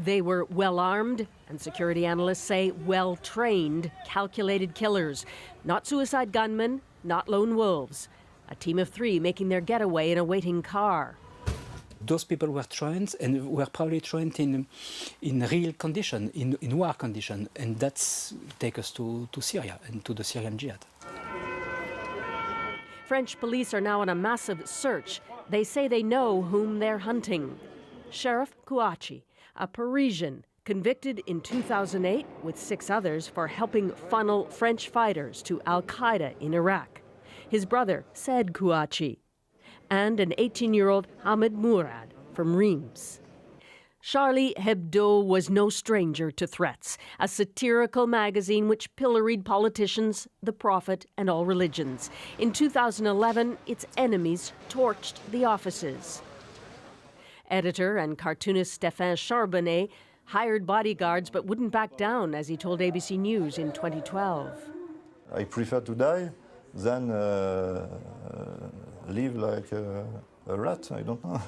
They were well-armed, and security analysts say well-trained, calculated killers. Not suicide gunmen, not lone wolves. A team of 3 making their getaway in a waiting car. Those people were trained, and were probably trained in real condition, in war condition, and that's take us to Syria and to the Syrian jihad. French police are now on a massive search. They say they know whom they're hunting. Sheriff Kouachi, a Parisian, convicted in 2008 with 6 others for helping funnel French fighters to al-Qaeda in Iraq. His brother, Said Kouachi, and an 18-year-old Ahmed Mourad from Reims. Charlie Hebdo was no stranger to threats, a satirical magazine which pilloried politicians, the prophet, and all religions. In 2011, its enemies torched the offices. Editor and cartoonist Stéphane Charbonnet hired bodyguards but wouldn't back down, as he told ABC News in 2012. I prefer to die than live like a rat, I don't know.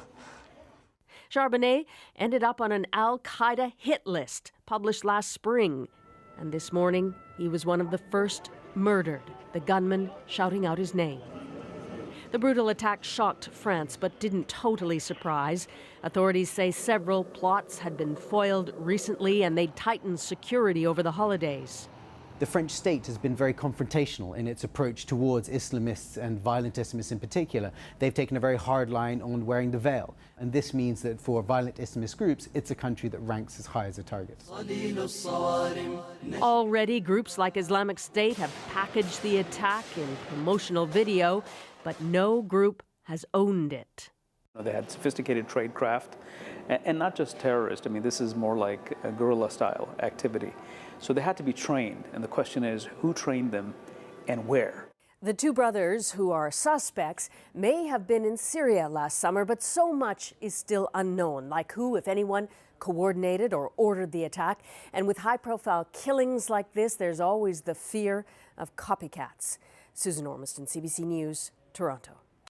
Charbonnet ended up on an al-Qaeda hit list published last spring. And this morning, he was one of the first murdered, the gunman shouting out his name. The brutal attack shocked France, but didn't totally surprise. Authorities say several plots had been foiled recently, and they'd tightened security over the holidays. The French state has been very confrontational in its approach towards Islamists and violent Islamists in particular. They've taken a very hard line on wearing the veil. And this means that for violent Islamist groups, it's a country that ranks as high as a target. Already, groups like Islamic State have packaged the attack in promotional video, but no group has owned it. They had sophisticated tradecraft, and not just terrorists. I mean, this is more like a guerrilla-style activity. So they had to be trained, and the question is, who trained them and where? The 2 brothers, who are suspects, may have been in Syria last summer, but so much is still unknown, like who, if anyone, coordinated or ordered the attack. And with high-profile killings like this, there's always the fear of copycats. Susan Ormiston, CBC News, Toronto.